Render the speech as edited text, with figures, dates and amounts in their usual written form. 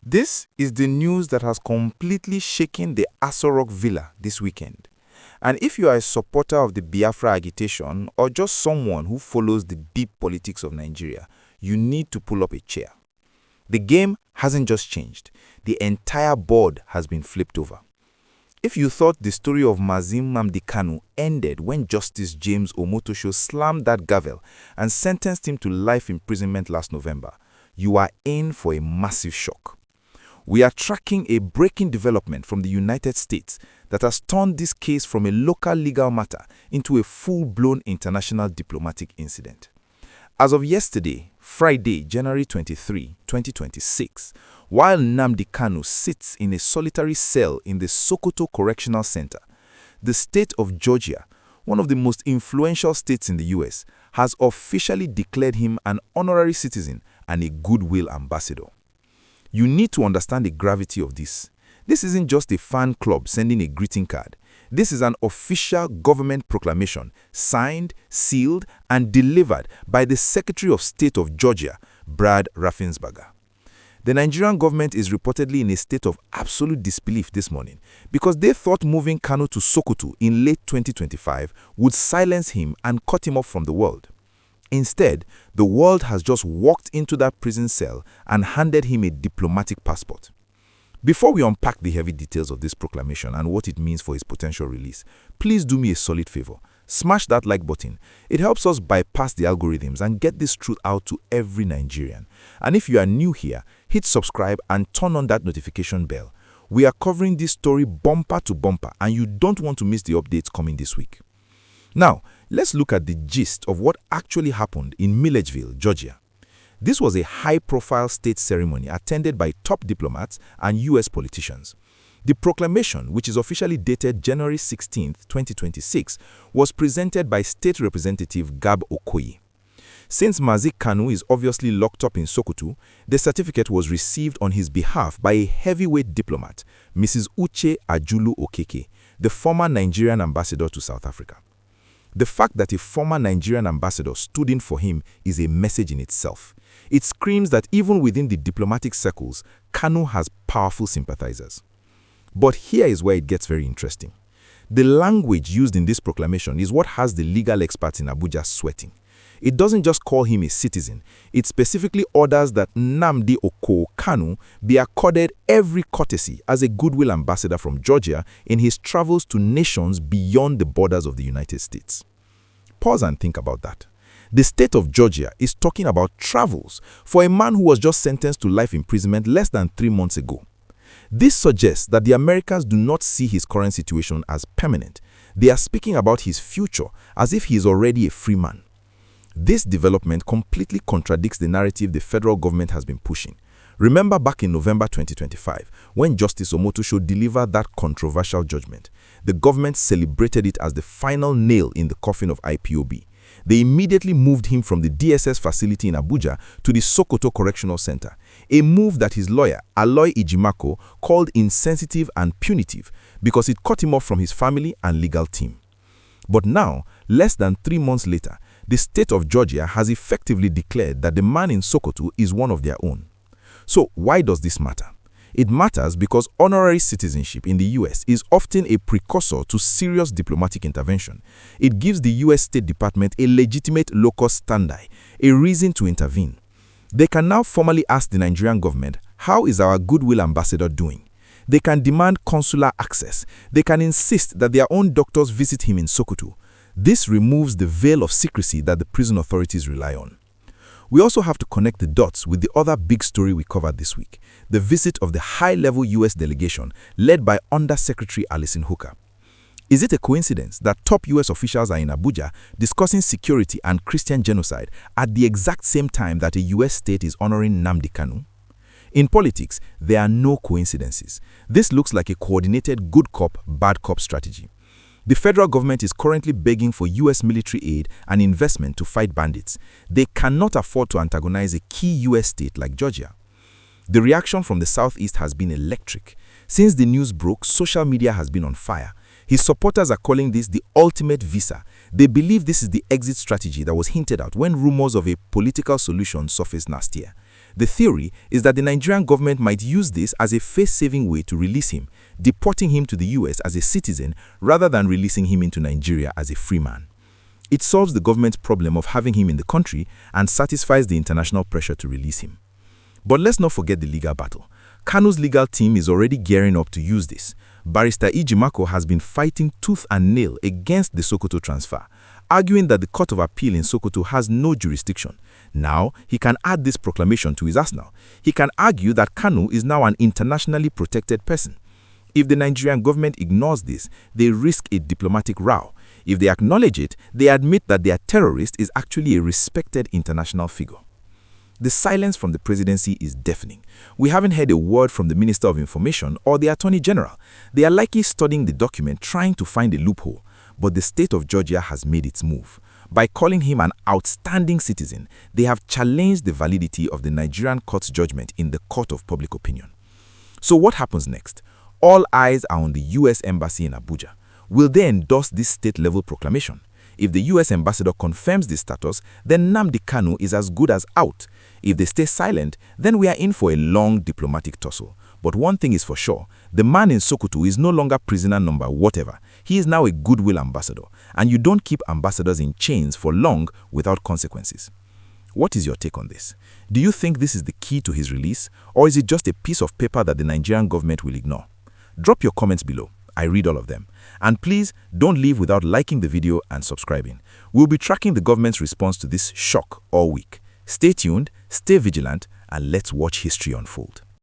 This is the news that has completely shaken the Aso Rock Villa this weekend. And if you are a supporter of the Biafra agitation or just someone who follows the deep politics of Nigeria, you need to pull up a chair. The game hasn't just changed. The entire board has been flipped over. If you thought the story of Nnamdi Kanu ended when Justice James Omotosho slammed that gavel and sentenced him to life imprisonment last November, you are in for a massive shock. We are tracking a breaking development from the United States that has turned this case from a local legal matter into a full-blown international diplomatic incident. As of yesterday, Friday, January 23, 2026, while Nnamdi Kanu sits in a solitary cell in the Sokoto Correctional Center, the state of Georgia, one of the most influential states in the US, has officially declared him an honorary citizen and a Goodwill ambassador. You need to understand the gravity of this. This isn't just a fan club sending a greeting card. This is an official government proclamation signed, sealed, and delivered by the Secretary of State of Georgia, Brad Raffensperger. The Nigerian government is reportedly in a state of absolute disbelief this morning because they thought moving Kanu to Sokoto in late 2025 would silence him and cut him off from the world. Instead, the world has just walked into that prison cell and handed him a diplomatic passport. Before we unpack the heavy details of this proclamation and what it means for his potential release, please do me a solid favor. Smash that like button. It helps us bypass the algorithms and get this truth out to every Nigerian. And if you are new here, hit subscribe and turn on that notification bell. We are covering this story bumper to bumper and you don't want to miss the updates coming this week. Now, let's look at the gist of what actually happened in Milledgeville, Georgia. This was a high-profile state ceremony attended by top diplomats and US politicians. The proclamation, which is officially dated January 16, 2026, was presented by State Representative Gab Okoye. Since Nnamdi Kanu is obviously locked up in Sokoto, the certificate was received on his behalf by a heavyweight diplomat, Mrs. Uche Ajulu-Okeke, the former Nigerian ambassador to South Africa. The fact that a former Nigerian ambassador stood in for him is a message in itself. It screams that even within the diplomatic circles, Kanu has powerful sympathizers. But here is where it gets very interesting. The language used in this proclamation is what has the legal experts in Abuja sweating. It doesn't just call him a citizen, it specifically orders that Nnamdi Okwu Kanu be accorded every courtesy as a Goodwill ambassador from Georgia in his travels to nations beyond the borders of the United States. Pause and think about that. The state of Georgia is talking about travels for a man who was just sentenced to life imprisonment less than 3 months ago. This suggests that the Americans do not see his current situation as permanent. They are speaking about his future as if he is already a free man. This development completely contradicts the narrative the federal government has been pushing. Remember back in November 2025, when Justice Omotosho delivered that controversial judgment, the government celebrated it as the final nail in the coffin of IPOB. They immediately moved him from the DSS facility in Abuja to the Sokoto Correctional Center, a move that his lawyer, Aloy Ejimakor, called insensitive and punitive because it cut him off from his family and legal team. But now, less than 3 months later, the state of Georgia has effectively declared that the man in Sokoto is one of their own. So why does this matter? It matters because honorary citizenship in the US is often a precursor to serious diplomatic intervention. It gives the US State Department a legitimate locus standi, a reason to intervene. They can now formally ask the Nigerian government, how is our Goodwill ambassador doing? They can demand consular access. They can insist that their own doctors visit him in Sokoto. This removes the veil of secrecy that the prison authorities rely on. We also have to connect the dots with the other big story we covered this week, the visit of the high-level US delegation led by Undersecretary Alison Hooker. Is it a coincidence that top US officials are in Abuja discussing security and Christian genocide at the exact same time that a US state is honoring Nnamdi Kanu? In politics, there are no coincidences. This looks like a coordinated good cop, bad cop strategy. The federal government is currently begging for US military aid and investment to fight bandits. They cannot afford to antagonize a key US state like Georgia. The reaction from the Southeast has been electric. Since the news broke, social media has been on fire. His supporters are calling this the ultimate visa. They believe this is the exit strategy that was hinted at when rumors of a political solution surfaced last year. The theory is that the Nigerian government might use this as a face-saving way to release him, deporting him to the US as a citizen rather than releasing him into Nigeria as a free man. It solves the government's problem of having him in the country and satisfies the international pressure to release him. But let's not forget the legal battle. Kanu's legal team is already gearing up to use this. Barrister Ejimakor has been fighting tooth and nail against the Sokoto transfer, arguing that the Court of Appeal in Sokoto has no jurisdiction. Now, he can add this proclamation to his arsenal. He can argue that Kanu is now an internationally protected person. If the Nigerian government ignores this, they risk a diplomatic row. If they acknowledge it, they admit that their terrorist is actually a respected international figure. The silence from the presidency is deafening. We haven't heard a word from the Minister of Information or the Attorney General. They are likely studying the document, trying to find a loophole. But the state of Georgia has made its move. By calling him an outstanding citizen, they have challenged the validity of the Nigerian court's judgment in the court of public opinion. So what happens next? All eyes are on the US Embassy in Abuja. Will they endorse this state-level proclamation? If the US ambassador confirms this status, then Nnamdi Kanu is as good as out. If they stay silent, then we are in for a long diplomatic tussle. But one thing is for sure, the man in Sokoto is no longer prisoner number whatever. He is now a Goodwill ambassador, and you don't keep ambassadors in chains for long without consequences. What is your take on this? Do you think this is the key to his release, or is it just a piece of paper that the Nigerian government will ignore? Drop your comments below. I read all of them. And please don't leave without liking the video and subscribing. We'll be tracking the government's response to this shock all week. Stay tuned, stay vigilant, and let's watch history unfold.